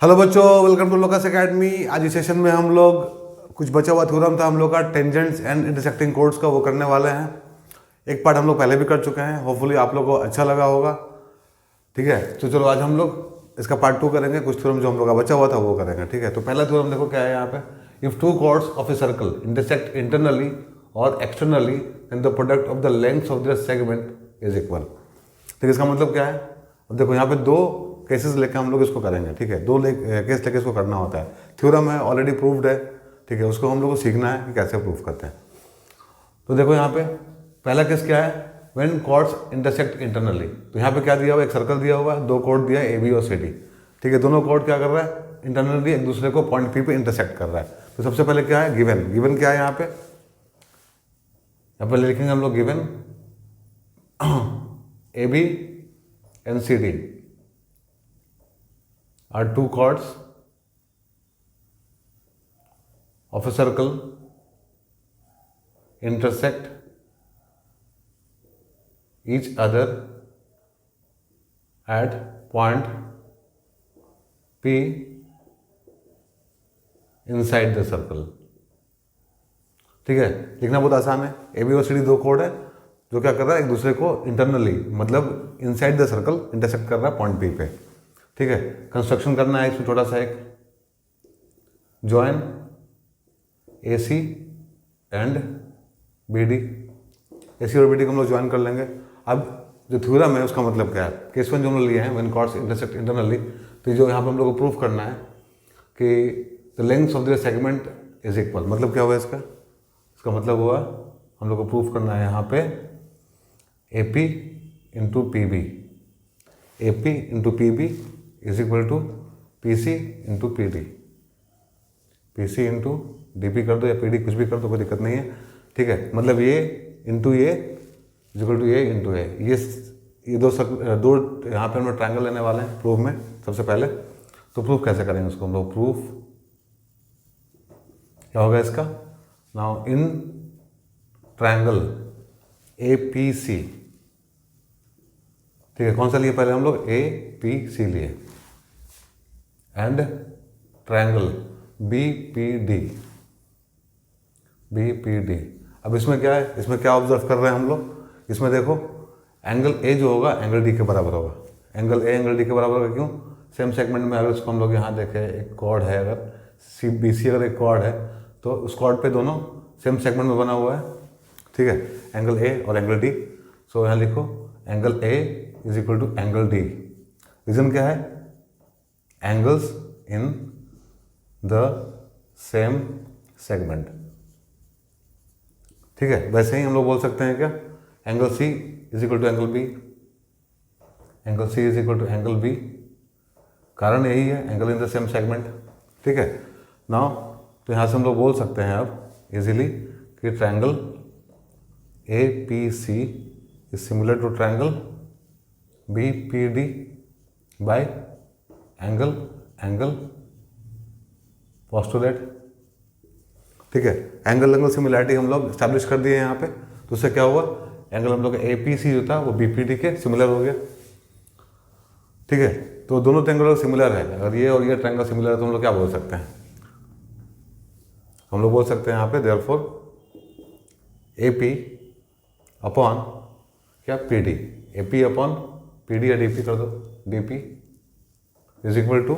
Hello बच्चों, welcome to locus academy. आज इस सेशन में हम लोग कुछ बचा हुआ थ्योरम था हम लोग का टेंजेंट्स एंड इंटरसेक्टिंग कोड्स का, वो करने वाले हैं। एक पार्ट हम लोग पहले भी कर चुके हैं, होपफुली आप लोग को अच्छा लगा होगा। ठीक है, तो चलो आज हम लोग इसका पार्ट 2 करेंगे। कुछ थ्योरम जो हम लोग का बचा हुआ था वो करेंगे। ठीक है, तो पहला थ्योरम देखो क्या है यहाँ पे। If two chords of a circle intersect internally और externally then the product of the length of the segment is equal. ठीक, इसका मतलब क्या है। अब देखो यहाँ पे दो केसेस लेकर हम लोग इसको करेंगे। ठीक है, केस लेके इसको करना होता है। थ्योरम है, ऑलरेडी प्रूव्ड है। ठीक है, उसको हम लोग को सीखना है कि कैसे प्रूव करते हैं। तो देखो यहाँ पे पहला केस क्या है, व्हेन कॉर्ड्स इंटरसेक्ट इंटरनली। तो यहाँ पे क्या दिया हुआ है, एक सर्कल दिया हुआ है, दो कॉर्ड दिया है ए बी और सी डी। ठीक है, दोनों कॉर्ड क्या कर रहा है, इंटरनली एक दूसरे को पॉइंट पी पे इंटरसेक्ट कर रहा है। तो सबसे पहले क्या है, गिवन क्या है यहाँ पे लिखेंगे हम लोग given A B and C D are two chords of a circle intersect each other at point P inside the circle। ठीक है, लिखना बहुत आसान है। ए बी और सी डी दो कोड है जो क्या कर रहा है, एक दूसरे को इंटरनली मतलब इनसाइड द सर्कल इंटरसेक्ट कर रहा है पॉइंट पी पे। ठीक है, कंस्ट्रक्शन करना है इसमें छोटा सा एक join A C and B D. A C और बी डी को हम लोग ज्वाइन कर लेंगे। अब जो थ्योरम है उसका मतलब क्या है, केस वन जो हम लोग लिए हैं व्हेन कॉर्ड्स इंटरसेक्ट इंटरनली। तो जो यहाँ पे हम लोग को प्रूफ करना है कि the length of the segment is equal. मतलब क्या हुआ इसका मतलब हुआ हम लोग को प्रूफ करना है यहाँ पे A P into P B. A P into P B is equal to P C into P D. P C into D P कर दो या पी डी, कुछ भी कर दो, कोई दिक्कत नहीं है। ठीक है, मतलब ये इंटू ये इज इक्वल टू ये इंटू ये। ये दो यहाँ पे हम लोग ट्रायंगल लेने वाले हैं प्रूफ में सबसे पहले। तो प्रूफ कैसे करेंगे उसको हम लोग, प्रूफ क्या होगा इसका, now in triangle A P C. ठीक है, कौन सा लिए पहले हम लोग, ए पी सी लिए, and triangle B P D. B P D, अब इसमें क्या है, इसमें क्या ऑब्जर्व कर रहे हैं हम लोग, इसमें देखो एंगल ए जो होगा एंगल डी के बराबर होगा। एंगल ए एंगल डी के बराबर होगा, क्यों, सेम सेगमेंट में अगर इसको हम लोग यहाँ देखें, एक कॉर्ड है, अगर सी बी सी अगर एक कॉर्ड है तो उस कॉर्ड पे दोनों सेम सेगमेंट में बना हुआ है। ठीक है, एंगल ए और एंगल डी। सो यहाँ लिखो angle A is equal to angle D. Reason क्या है, angles in the same segment. ठीक है, वैसे ही हम लोग बोल सकते हैं क्या, angle C is equal to angle B. Angle C is equal to angle B, कारण यही है, angle in the same segment. ठीक है, नाउ तो यहाँ से हम लोग बोल सकते हैं अब इजीली कि triangle A P C is similar to triangle B P D by angle angle postulate. ठीक है, एंगल सिमिलैरिटी हम लोग स्टैब्लिश कर दिए यहाँ पे। तो उससे क्या हुआ, एंगल हम लोग ए पी सी जो था वो बी पी डी के सिमिलर हो गया। ठीक है, तो दोनों ट्रायंगल सिमिलर है। अगर ये और ये ट्रायंगल सिमिलर है तो हम लोग क्या बोल सकते हैं, हम लोग बोल सकते हैं यहाँ पे देयरफॉर ए पी अपॉन क्या P D, A P upon P D या डी पी कर दो, D P is equal to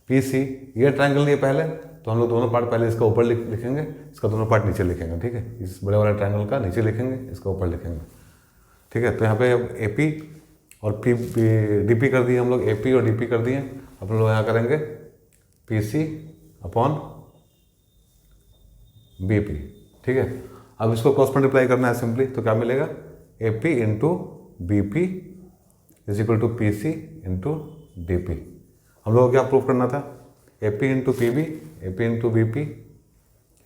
P C. ये ट्रायंगल लिए पहले, तो हम लोग दोनों पार्ट पहले इसका ऊपर लिखेंगे, इसका दोनों पार्ट नीचे लिखेंगे। ठीक है, इस बड़े वाले ट्रायंगल का नीचे लिखेंगे, इसका ऊपर लिखेंगे। ठीक है, तो यहाँ पे ए पी और पी डी पी कर दिए हम लोग, ए पी और डी पी कर दिए। अब हम लोग यहाँ करेंगे P C upon B P. ठीक है, अब इसको क्रॉस मल्टीप्लाई करना है सिंपली, तो क्या मिलेगा, A P into B P is equal to P C into D P. हम लोग को क्या प्रूव करना था, A P into P B, A P into B P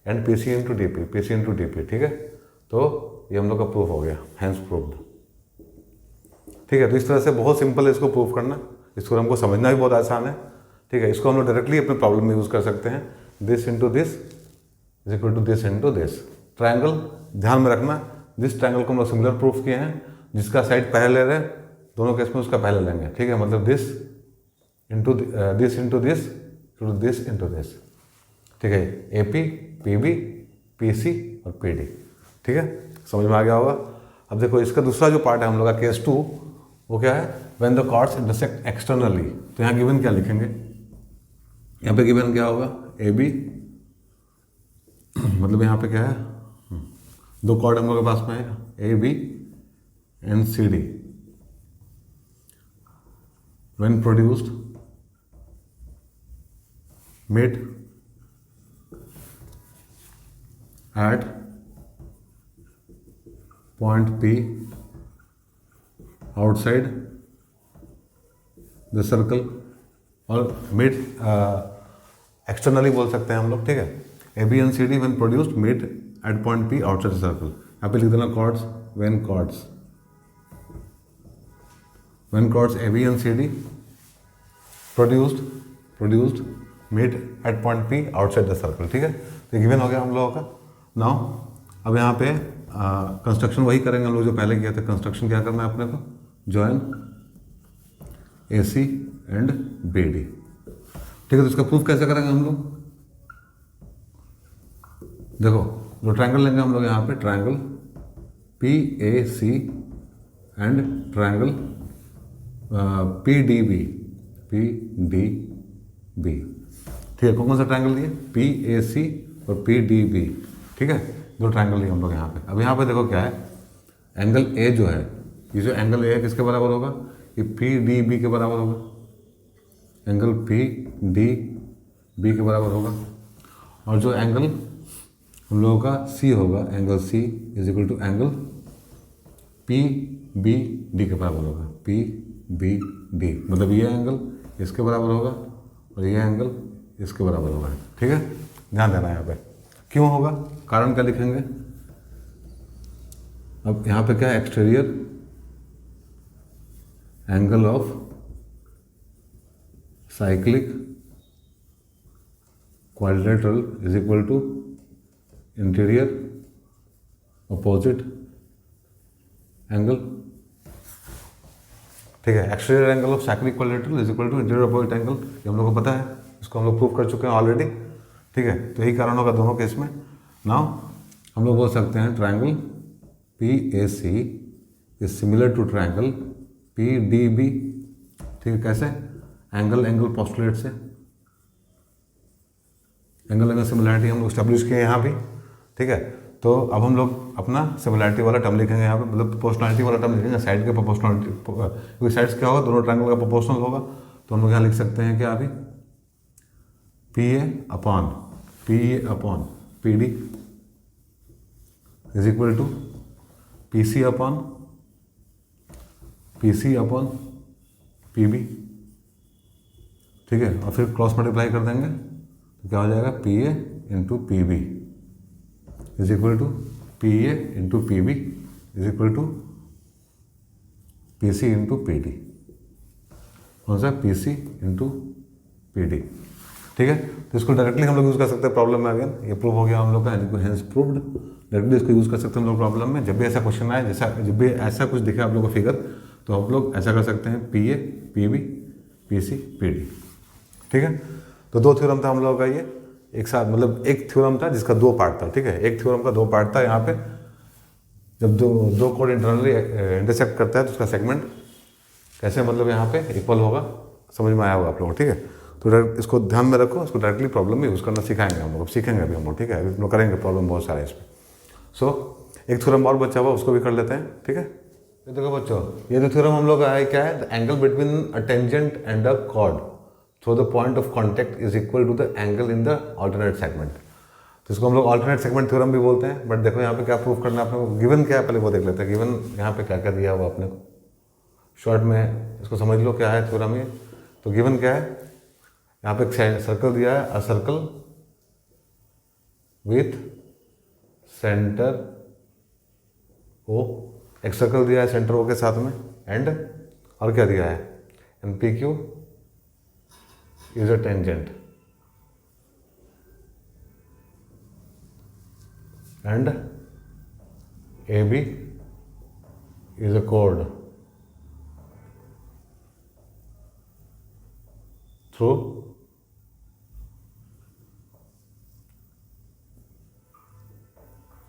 and P C into D P, P C into D P. ठीक है, तो ये हम लोग का प्रूफ हो गया, हैंस प्रूव्ड। ठीक है, तो इस तरह से बहुत सिंपल है इसको प्रूव करना। इसको हमको समझना भी बहुत आसान है। ठीक है, इसको हम लोग डायरेक्टली अपने प्रॉब्लम में यूज़ कर सकते हैं। This into this is equal to this into this. Triangle ध्यान में रखना, जिस ट्रायंगल को हम लोग सिमिलर प्रूफ किए हैं, जिसका साइड पहले ले रहे हैं, दोनों केस में उसका पहले लेंगे। ठीक है, मतलब this into this into this to this into this, ठीक है, AP, PB, PC और PD, ठीक है, समझ में आ गया होगा। अब देखो इसका दूसरा जो पार्ट है हम लोग का केस 2, वो क्या है, when the chords intersect externally. तो यहाँ गिवन क्या लिखेंगे, यहाँ पे गिवन क्या होगा, AB मतलब यहाँ पे क्या है, दो कॉर्ड हम लोग के पास में है, AB and CD, when produced made at point P outside the circle, और मेड एक्सटर्नली बोल सकते हैं हम लोग, ठीक है। AB and CD when produced made at point P outside the circle. यहाँ पे लिख देना chords, when chords AB and CD produced made at point P outside the circle, ठीक है। तो गिवन हो गया हम लोगों का। नाउ अब यहाँ पे कंस्ट्रक्शन वही करेंगे हम लोग जो पहले किया था। कंस्ट्रक्शन क्या करना है अपने को, जॉइन AC एंड BD, ठीक है। तो इसका प्रूफ कैसे करेंगे हम लोग, देखो जो ट्रायंगल लेंगे हम लोग यहाँ पे, triangle PAC and triangle PDB, ठीक है। कौन सा ट्रायंगल लिए, PAC और PDB, ठीक है, दो ट्रायंगल लिए हम लोग यहाँ पे। अब यहाँ पे देखो क्या है, एंगल A जो है, ये जो एंगल A है किसके बराबर होगा, ये PDB के बराबर होगा, एंगल PDB के बराबर होगा। और जो एंगल हम लोगों का C होगा, angle C is equal to angle PBD के बराबर होगा, PBD मतलब ये एंगल इसके बराबर होगा और ये एंगल इसके बराबर होगा, ठीक है। ध्यान देना यहाँ पे क्यों होगा, कारण क्या लिखेंगे। अब यहाँ पे क्या है, exterior angle of cyclic quadrilateral is equal to interior opposite angle, ठीक है। Exterior angle of cyclic quadrilateral is equal to interior opposite angle, ये हम लोग को पता है, इसको हम लोग प्रूव कर चुके हैं ऑलरेडी, ठीक है। तो यही कारण होगा दोनों केस में। नाउ हम लोग बोल सकते हैं triangle PAC is similar to triangle PDB, ठीक है। कैसे, एंगल पोस्टुलेट से, एंगल सिमिलरिटी हम लोग स्टैब्लिश किए यहाँ भी, ठीक है। तो अब हम लोग अपना सिमिलरिटी वाला टर्म लिखेंगे यहाँ पे, मतलब प्रोपोर्शनलिटी वाला टर्म लिखेंगे, साइड के प्रोपोर्शनलिटी, क्योंकि साइड्स क्या होगा, दोनों ट्रायंगल का प्रोपोर्शनल होगा। तो हम लोग यहाँ लिख सकते हैं क्या अभी, PA upon PD is equal to PC upon PB, ठीक है। और फिर क्रॉस मल्टीप्लाई कर देंगे तो क्या हो जाएगा, PA into PB is equal to PA into PB is equal to PC into PD, कौन सा, PC इंटू PD, ठीक है। तो इसको डायरेक्टली हम लोग यूज़ कर सकते हैं प्रॉब्लम में। अगेन ये प्रूव हो गया हम लोग का, हेंस प्रूव्ड। डायरेक्टली इसको यूज़ कर सकते हैं हम लोग प्रॉब्लम में। जब भी ऐसा क्वेश्चन आए, जैसा जब भी ऐसा कुछ दिखे आप लोग को फिगर, तो हम लोग ऐसा कर सकते हैं, PA PB PC PD, ठीक है। तो दो थ्योरम था हम लोगों का ये एक साथ, मतलब एक थ्योरम था जिसका दो पार्ट था, ठीक है। एक थ्योरम का दो पार्ट था। यहाँ पे जब दो कोड इंटरनली इंटरसेक्ट करता है तो उसका सेगमेंट कैसे, मतलब यहाँ पे इक्वल होगा, समझ में आया होगा आप लोगों को, ठीक है। तो इसको ध्यान में रखो, इसको डायरेक्टली प्रॉब्लम में यूज़ करना सिखाएंगे हम लोग, सीखेंगे अभी हम लोग, ठीक है। अभी हम लोग करेंगे प्रॉब्लम बहुत सारे इसमें। सो एक थ्योरम और बचा हुआ, उसको भी कर लेते हैं, ठीक है। ये देखो बच्चों, ये जो थ्योरम हम लोग का है क्या है, the angle between a tangent and a chord through the point of contact is equal to the angle in the alternate segment. तो इसको हम लोग अल्टरनेट सेगमेंट थ्योरम भी बोलते हैं। बट देखो यहाँ पे क्या प्रूफ करना है अपने को, गिवन क्या है पहले वो देख लेते हैं। गिवन यहाँ पे क्या क्या दिया हुआ अपने को, शॉर्ट में इसको समझ लो क्या है थ्योरम ये। तो गिवन क्या है, यहाँ पे एक सर्कल दिया है, a circle with centre O, एक सर्कल दिया है सेंटर ओ के साथ में, एंड और क्या दिया है, and PQ is a tangent and AB is a chord, through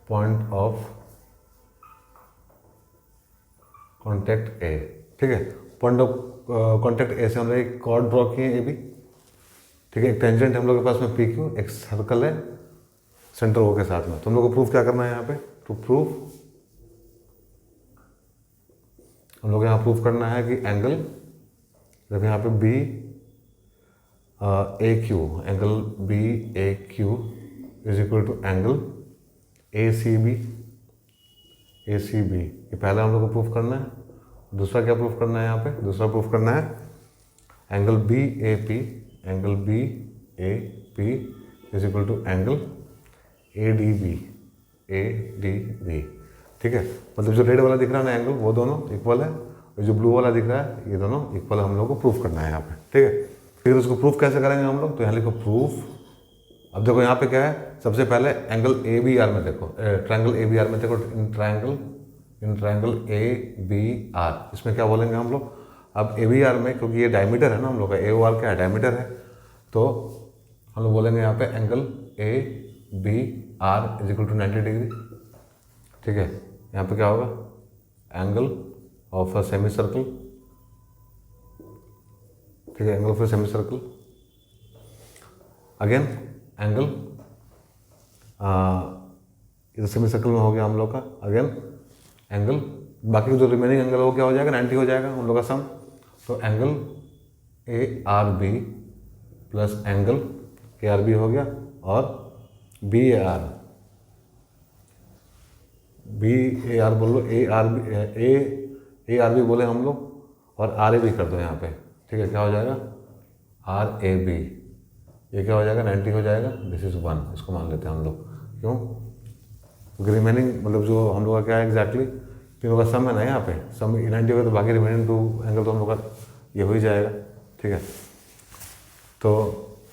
point of contact A. ठीक है, पॉइंट ऑफ कॉन्टैक्ट ए से हमने एक कॉर्ड ड्रॉ किए ए बी। ठीक है, एक टेंजेंट हम लोग के पास में पी क्यू, एक सर्कल है सेंटर ओ के साथ में। तो हम लोग को प्रूफ क्या करना है यहाँ पे, टू प्रूफ, हम लोग यहाँ प्रूफ करना है कि एंगल, जब यहाँ पे B A Q, angle B A Q is equal to angle A C B, A C B, ये पहला हम लोग को प्रूफ करना है। दूसरा क्या प्रूफ करना है यहाँ पे, दूसरा प्रूफ करना है angle B A P, angle B A P is equal to angle A D B, A D B. ठीक है, मतलब जो रेड वाला दिख रहा है ना एंगल, वो दोनों इक्वल है, और जो ब्लू वाला दिख रहा है ये दोनों इक्वल हम लोग को प्रूफ करना है यहाँ पे। ठीक है, फिर उसको प्रूफ कैसे करेंगे हम लोग, तो यहाँ लिखो प्रूफ। अब देखो यहाँ पे क्या है, सबसे पहले एंगल ए बी आर में देखो, ट्रायंगल ए बी आर में देखो, in triangle A B R, इसमें क्या बोलेंगे हम लोग। अब ए बी आर में, क्योंकि ये डायमीटर है ना हम लोग का, ए ओ आर क्या है, डायमीटर है, तो हम लोग बोलेंगे यहाँ पे angle A B R is equal to 90 degree. ठीक है, यहाँ पे क्या होगा, angle of a semicircle. ठीक है, angle of a semicircle, again angle, इधर सेमी सर्कल में हो गया हम लोग का, अगेन एंगल, बाकी जो रिमेनिंग एंगल वो क्या हो जाएगा, 90 हो जाएगा हम लोग का सम। तो angle A R B plus angle A R B हो गया, और B A R, B A R बोल लो, ए आर बी बोले हम लोग, और आर ए बी कर दो यहाँ पे। ठीक है, क्या हो जाएगा, आर ए बी, ये क्या हो जाएगा, 90 हो जाएगा, दिस इज 1, इसको मान लेते हैं हम लोग। क्यों, क्योंकि रिमेनिंग मतलब जो हम लोग का क्या है एग्जैक्टली, तीनों का सम है ना, यहाँ पे सम 90 होगा, तो बाकी रिमेनिंग 2 एंगल तो हम लोग का ये हो ही जाएगा। ठीक है, तो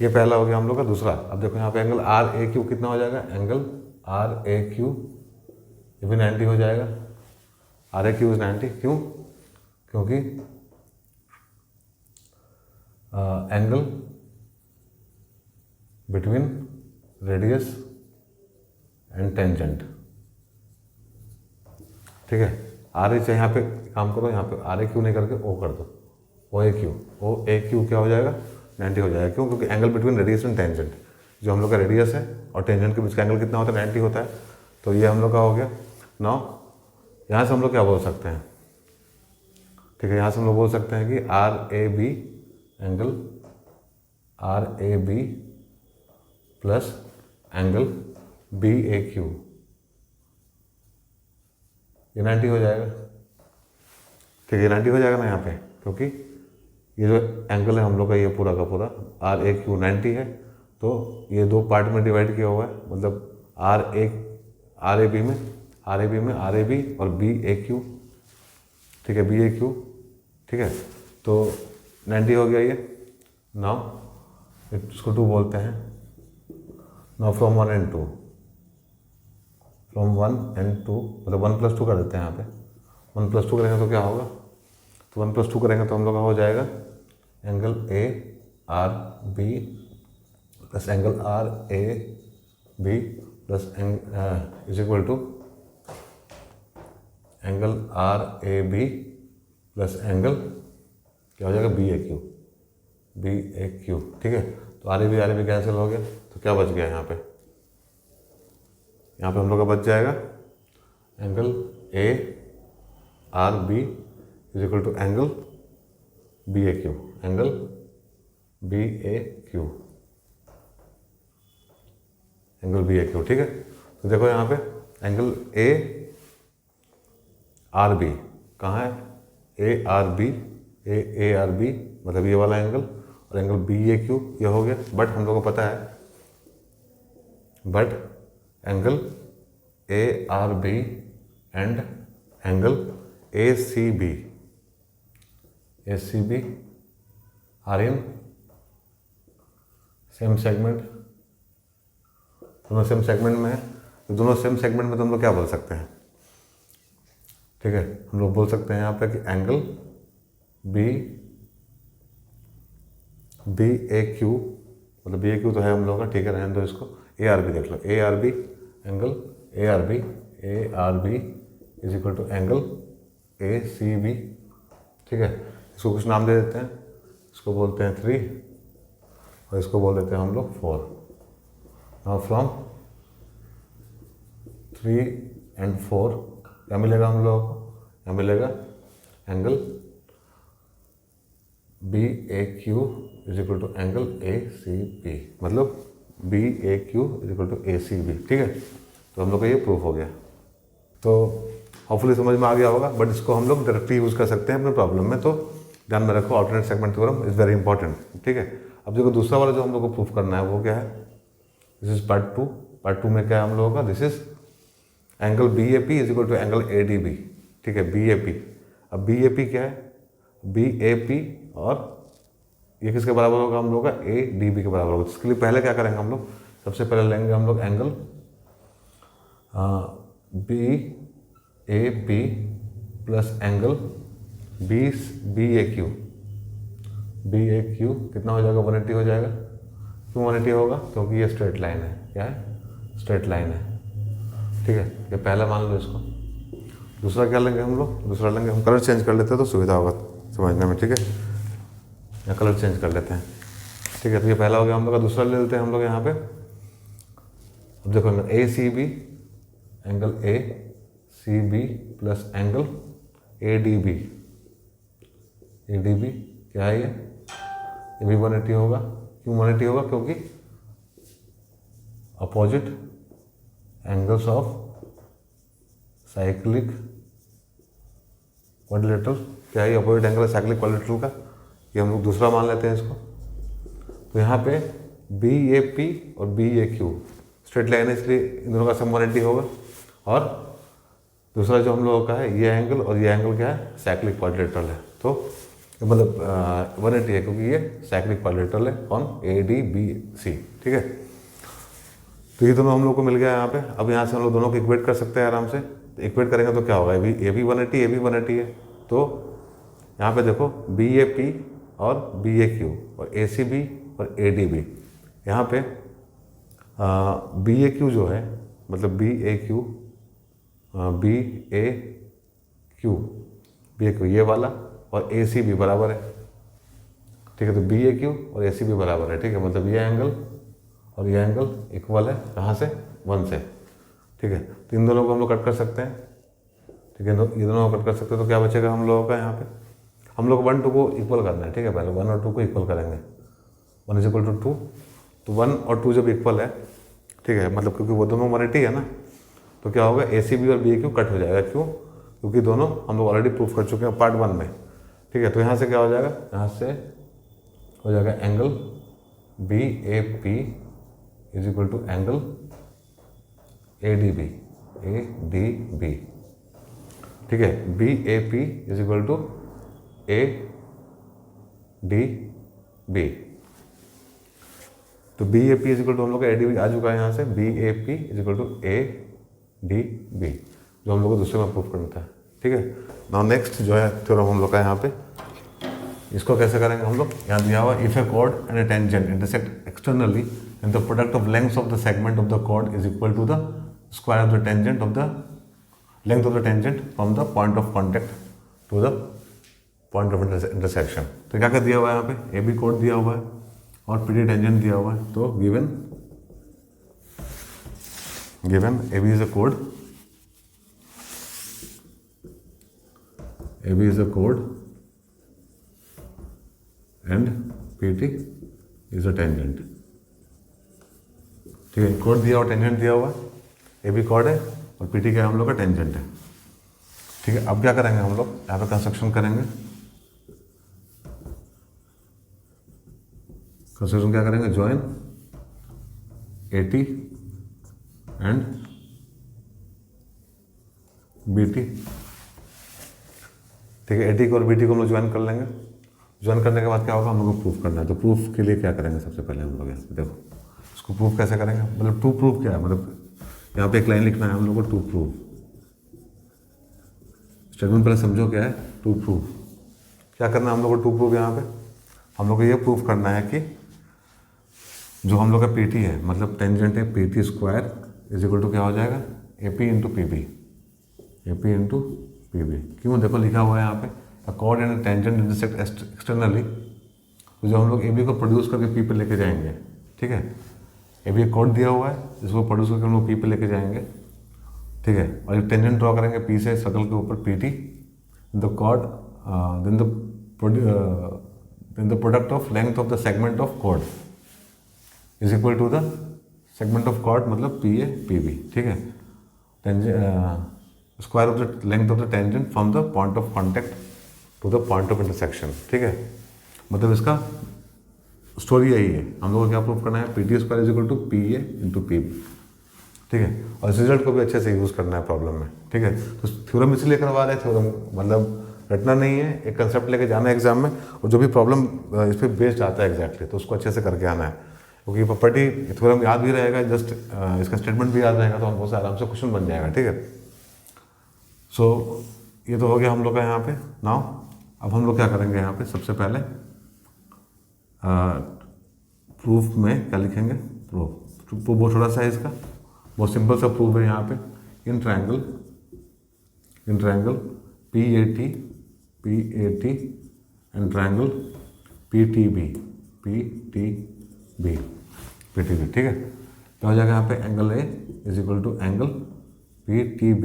ये पहला हो गया हम लोग का। दूसरा, अब देखो यहाँ पे एंगल आर ए क्यू कितना हो जाएगा, एंगल आर ए क्यू, ये भी 90 हो जाएगा, आर ए क्यू इज 90। क्यों, क्योंकि angle between radius and tangent. ठीक है, आर ए चाहे यहाँ पे काम करो, यहाँ पे आर ए क्यू नहीं करके ओ कर दो, ओ ए क्यू क्या हो जाएगा, 90 हो जाएगा। क्यों, क्योंकि angle between radius and tangent, जो हम लोग का रेडियस है और टेंजेंट के बीच का एंगल कितना होता है, 90 होता है। तो ये हम लोग का हो गया। नाउ यहाँ से हम लोग क्या बोल सकते हैं, ठीक है, यहाँ से हम लोग बोल सकते हैं कि R A B, angle R A B plus angle B A Q, ये 90 हो जाएगा। ठीक है, 90 हो जाएगा ना यहाँ पे, क्योंकि ये जो एंगल है हम लोग का, ये पूरा का पूरा आर ए क्यू 90 है, तो ये 2 पार्ट में डिवाइड किया हुआ है, मतलब आर ए बी में आर ए बी और बी ए क्यू। ठीक है, बी ए क्यू। ठीक है, तो 90 हो गया ये। नाउ इसको 2 बोलते हैं। Now from 1 and 2, from 1 and 2 मतलब 1 + 2 कर देते हैं यहाँ पे। 1 + 2 करेंगे तो क्या होगा, तो 1 + 2 करेंगे तो हम लोग का हो जाएगा angle A R B plus angle R A B plus is equal to angle R A B plus angle क्या हो जाएगा, बी ए क्यू। ठीक है, तो आर ए बी कैंसिल हो गया, तो क्या बच गया यहाँ पे हम लोग का बच जाएगा angle A R B is equal to angle B A Q, angle B A Q, angle B A Q. ठीक है, तो देखो यहाँ पे एंगल ए आर बी कहाँ है, ए आर बी मतलब ये वाला एंगल, और एंगल बी ए क्यू ये हो गया। बट हम लोगों को पता है, but angle A R B and angle A C B R in same segment, दोनों सेम सेगमेंट में है। तो दोनों सेम सेगमेंट में तो हम लोग क्या बोल सकते हैं, ठीक है, हम लोग बोल सकते हैं यहाँ पे कि एंगल बी ए क्यू, मतलब बी ए क्यू तो है हम लोगों का, ठीक है, रहने दो इसको। ए आर बी देख लो, A R B angle A R B is equal to angle A C B, ठीक है। इसको कुछ नाम दे देते हैं, इसको बोलते हैं 3 और इसको बोल देते हैं हम लोग 4। नाउ फ्रॉम 3 एंड 4 क्या मिलेगा हम लोगों को, क्या मिलेगा, angle B A Q is equal to angle A C B, मतलब B A Q is equal to A C B, ठीक है। तो हम लोग का ये प्रूफ हो गया। तो होपफुली समझ में आ गया होगा, बट इसको हम लोग डायरेक्टली यूज़ कर सकते हैं अपने प्रॉब्लम में। तो ध्यान में रखो, alternate segment theorem is very important, ठीक है। अब देखो दूसरा वाला जो हम लोग को प्रूफ करना है वो क्या है, दिस इज पार्ट 2। पार्ट 2 में क्या है हम लोगों का, this is angle B A P is equal to angle A D B, ठीक है, बी ए पी। अब बी ए पी क्या है, बी ए पी, और ये किसके बराबर होगा हम लोग का, ए डी बी के बराबर होगा। इसके लिए पहले क्या करेंगे हम लोग, सबसे पहले लेंगे हम लोग angle B A P plus angle B A Q. B A Q कितना हो जाएगा, 180 हो जाएगा। क्यों 180 होगा, क्योंकि ये स्ट्रेट लाइन है, क्या है, स्ट्रेट लाइन है, ठीक है। ये पहला मान लो इसको। दूसरा क्या लेंगे हम लोग, दूसरा लेंगे, हम कलर चेंज कर लेते हैं तो सुविधा होगा समझने में, ठीक है। या कलर चेंज कर लेते हैं, ठीक है। तो ये पहला हो गया हम लोग का, दूसरा ले लेते हैं हम लोग यहाँ पे। अब देखो A C B, angle A C B plus angle A D B. A D B क्या है ये भी 180 होगा। क्यों 180 होगा, क्योंकि opposite angles of cyclic quadrilateral, क्या है, अपोजिट एंगल है साइक्लिक क्वाड्रिलेटरल का। ये हम लोग दूसरा मान लेते हैं इसको। तो यहाँ पे बी ए पी और B A Q straight line है, इसलिए इन दोनों का सम 180 होगा। और दूसरा जो हम लोगों का है ये एंगल, और ये एंगल क्या है, साइक्लिक क्वाड्रिलेटरल है। तो मतलब 180 है, क्योंकि ये साइक्लिक क्वाड्रिलेटरल है on A D B C, ठीक है। तो ये दोनों हम लोग को मिल गया यहाँ पे। अब यहाँ से हम लोग दोनों को इक्वेट कर सकते हैं आराम से। तो इक्वेट करेंगे तो क्या होगा, ए भी 180, ए भी 180 है। तो यहाँ पे देखो बी ए पी और बी ए क्यू और ए सी बी और ए डी बी। यहाँ पे बी ए क्यू जो है, मतलब बी ए क्यू ये वाला, और ए सी बी बराबर है, ठीक है। तो बी ए क्यू और ए सी बी बराबर है, ठीक है। मतलब ये एंगल और ये एंगल इक्वल है, कहाँ से, 1 से, ठीक है। तो इन दोनों को हम लोग कट कर सकते हैं, ठीक है। ये दोनों को कट कर सकते हैं। तो क्या बचेगा हम लोगों का, यहाँ पे हम लोग 1 2 को इक्वल करना है, ठीक है। पहले 1 और 2 को इक्वल करेंगे। 1 इज इक्वल टू 2, तो 1 और 2 जब इक्वल है, ठीक है, मतलब क्योंकि वो दोनों 180 है ना, तो क्या होगा, ए सी बी और बी ए क्यू कट हो जाएगा। क्यों, क्योंकि दोनों हम लोग ऑलरेडी प्रूफ कर चुके हैं पार्ट 1 में, ठीक है। तो यहाँ से क्या हो जाएगा, यहाँ से हो जाएगा angle B A P is equal to angle A D B, ठीक है। B A P is equal to A D B. तो B A P is equal to हम लोग का ए डी बी आ चुका है यहाँ से। B A P is equal to A D B, जो हम लोग को दूसरे में प्रूफ करना था, ठीक है। नाउ नेक्स्ट जो है थ्योरम हम लोग का यहाँ पे, इसको कैसे करेंगे हम लोग, यहाँ दिया हुआ if a chord and a tangent intersect externally and the product of length of the segment of the chord is equal to the square of the tangent of the length of the tangent from the point of contact to the point of intersection. तो क्या क्या दिया हुआ है यहाँ पे, A B cord दिया हुआ है और पी डी टेंजेंट दिया हुआ है। तो given A B is a code, A B is a code and P T is a tangent, ठीक है। कोड दिया हुआ, टेंजेंट दिया हुआ, ए बी कॉर्ड है और पी टी क्या हम लोग का टेंजेंट है, ठीक है। अब क्या करेंगे हम लोग, यहाँ पे कंस्ट्रक्शन करेंगे। कंस्ट्रक्शन क्या करेंगे, join A T and B T, ठीक है। ए टी को और बी टी को हम लोग ज्वाइन कर लेंगे। ज्वाइन करने के बाद क्या होगा, हम लोग को प्रूफ करना है। तो प्रूफ के लिए क्या करेंगे, सबसे पहले हम लोग यहाँ पे देखो इसको प्रूफ कैसे करेंगे, मतलब टू प्रूफ क्या है, मतलब यहाँ पे एक लाइन लिखना है हम लोग को, टू प्रूफ। स्टेटमेंट पहले समझो क्या है टू प्रूफ, क्या करना है हम लोग को टू प्रूफ। यहाँ पे हम लोग को ये प्रूफ करना है कि जो हम लोग का PT है, मतलब टेंजेंट है PT square is equal to क्या हो जाएगा, AP into PB, AP into PB। क्यों, देखो लिखा हुआ है यहाँ पे a chord and tangent intersect externally. तो जो हम लोग AB को प्रोड्यूस करके P पे लेके जाएंगे, ठीक है, AB एक कॉर्ड दिया हुआ है जिसको प्रोड्यूस करके हम लोग P पे लेके जाएंगे, ठीक है, और एक टेंजेंट ड्रॉ करेंगे P से सर्कल के ऊपर PT, the chord then the product of length of the segment of chord is equal to the segment of chord मतलब PA PB, ठीक है, square of the length of the tangent from the point of contact to the point of intersection, ठीक है। मतलब इसका story यही है, हम लोग को क्या प्रूव करना है, PT square is equal to PA into PB, ठीक है, और इस रिजल्ट को भी अच्छे से यूज़ करना है प्रॉब्लम में, ठीक है। तो थ्योरम इसलिए करवा रहे हैं, थ्योरम मतलब रटना नहीं है, एक कंसेप्ट लेके जाना है एग्जाम में, और जो भी प्रॉब्लम इस पर बेस्ड आता है एग्जैक्टली, तो उसको अच्छे से करके आना है, क्योंकि प्रॉपर्टी थ्योरम याद भी रहेगा, जस्ट इसका स्टेटमेंट भी याद रहेगा, तो हम बहुत आराम से क्वेश्चन बन जाएगा, ठीक है। सो ये तो हो गया हम लोग का यहाँ पे। नाउ अब हम लोग क्या करेंगे यहाँ पे, सबसे पहले प्रूफ में क्या लिखेंगे, प्रूफ बहुत छोटा सा है इसका, बहुत सिंपल सा प्रूफ है यहाँ पे, in triangle PAT and triangle PTB, ठीक है। क्या हो जाएगा यहाँ पे, angle A is equal to angle PTB,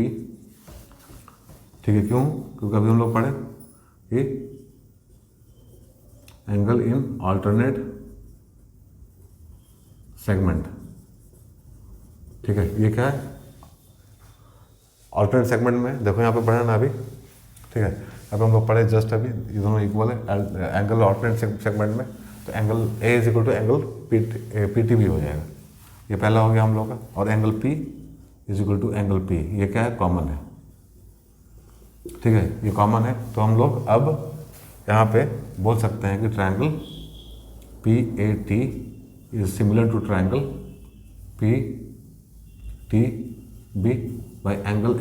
ठीक है। क्यों, क्योंकि अभी हम लोग पढ़े कि एंगल इन ऑल्टरनेट सेगमेंट, ठीक है, ये क्या है, ऑल्टरनेट सेगमेंट में देखो यहाँ पे पढ़े ना अभी, ठीक है, यहाँ पे हम लोग पढ़े जस्ट अभी, ये दोनों इक्वल है एंगल ऑल्टरनेट सेगमेंट में, तो angle A is equal to angle PTB हो जाएगा, ये पहला हो गया हम लोग का, और angle P is equal to angle P, ये क्या है, कॉमन है, ठीक है, ये कॉमन है। तो हम लोग अब यहाँ पे बोल सकते हैं कि triangle PAT is similar to triangle PTB by angle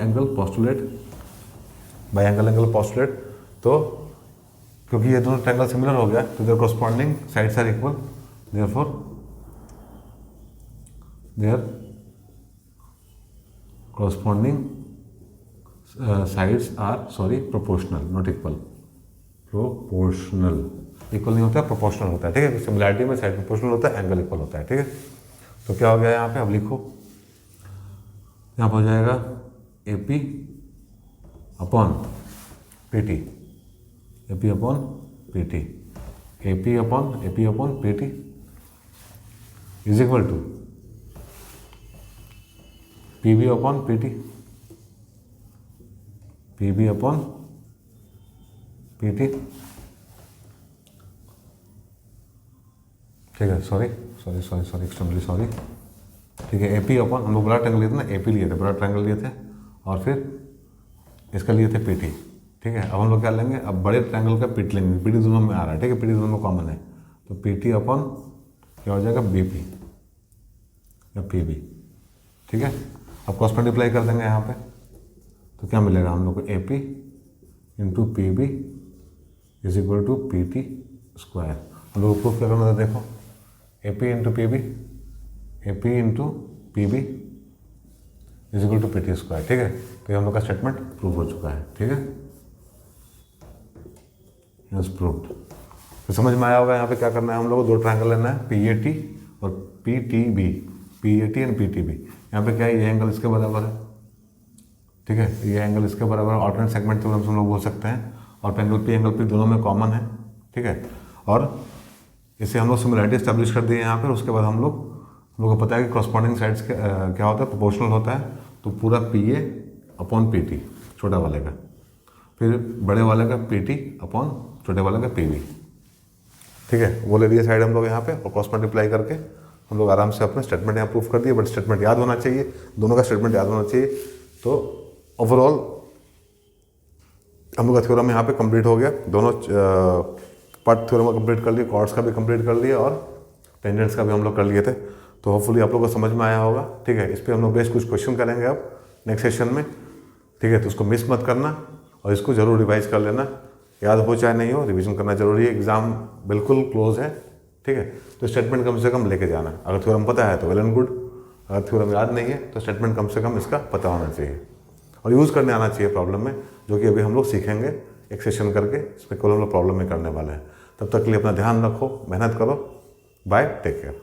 postulate. तो क्योंकि ये दोनों ट्रायंगल सिमिलर हो गया, तो their corresponding sides are equal, therefore their corresponding sides are proportional, not equal, proportional, equal नहीं होता है, प्रोपोर्शनल होता है, ठीक है। सिमिलैरिटी में साइड प्रोपोर्शनल होता है, एंगल इक्वल होता है, ठीक है। तो क्या हो गया यहाँ पे, अब लिखो, यहाँ पर हो जाएगा AP upon PT, AP upon PT is equal to PB upon PT, ठीक है, सॉरी, एक्सट्रीमली सॉरी, ठीक है। AP अपॉन, हम लोग बड़ा ट्रायंगल लिए थे ना, AP लिए थे, बड़ा ट्रायंगल लिए थे, और फिर इसका लिए थे PT, ठीक है। अब हम लोग क्या लेंगे, अब बड़े ट्रायंगल का PT लेंगे, PT दोनों में आ रहा है, ठीक है, PT दोनों में कॉमन है, तो PT अपॉन क्या हो जाएगा, BP या PB, ठीक है। अब कॉस मल्टीप्लाई कर देंगे यहाँ पे, तो क्या मिलेगा हम लोग को, AP into PB is equal to PT square. हम लोग को प्रूफ क्या करना था, देखो, AP into PB is equal to PT square, ठीक है। तो ये हम लोग का स्टेटमेंट प्रूव हो चुका है, ठीक है, यस प्रूव्ड। तो समझ में आया होगा यहाँ पे क्या करना है, हम लोग को दो ट्रायंगल लेना है, PAT और PTB, PAT एंड PTB। यहाँ पे क्या है, ये एंगल इसके बराबर है, ठीक है, ये एंगल इसके बराबर, ऑल्टरनेट सेगमेंट थ्योरम से हम लोग बोल सकते हैं, और एंगल P दोनों में कॉमन है, ठीक है। और इससे हम लोग सिमिलरिटी एस्टेब्लिश कर दिए यहाँ पर। उसके बाद हम लोग को पता है कि कॉरस्पॉन्डिंग साइड्स क्या होता है, प्रोपोर्शनल होता है, तो पूरा PA अपॉन PT छोटा वाले का, फिर बड़े वाले का PT अपॉन छोटे वाले का PB, ठीक है, वो ले लिए साइड हम लोग यहाँ पे, और क्रॉस मल्टीप्लाई करके हम लोग आराम से अपने स्टेटमेंट यहाँ प्रूफ कर दिए। बट स्टेटमेंट याद होना चाहिए, दोनों का स्टेटमेंट याद होना चाहिए। तो ओवरऑल हम लोग का थ्योरम यहाँ पे कंप्लीट हो गया, दोनों पार्ट थ्योरम का कंप्लीट कर लिए, कॉर्ड्स का भी कंप्लीट कर लिया और टेंजेंट्स का भी हम लोग कर लिए थे। तो होपफुली आप लोगों को समझ में आया होगा, ठीक है। इस पर हम लोग बेस्ट कुछ क्वेश्चन करेंगे अब नेक्स्ट सेशन में, ठीक है। तो उसको मिस मत करना और इसको ज़रूर रिवाइज कर लेना, याद हो चाहे नहीं हो, रिवीजन करना जरूरी है, एग्जाम बिल्कुल क्लोज है, ठीक है। तो स्टेटमेंट कम से कम लेके जाना। अगर थ्योरम पता है तो वेल एंड गुड, अगर थ्योरम याद नहीं है तो स्टेटमेंट कम से कम इसका पता होना चाहिए और यूज़ करने आना चाहिए प्रॉब्लम में, जो कि अभी हम लोग सीखेंगे एक सेशन करके, इसमें केवल हम लोग प्रॉब्लम में करने वाले हैं। तब तक के लिए अपना ध्यान रखो, मेहनत करो, बाय, टेक केयर।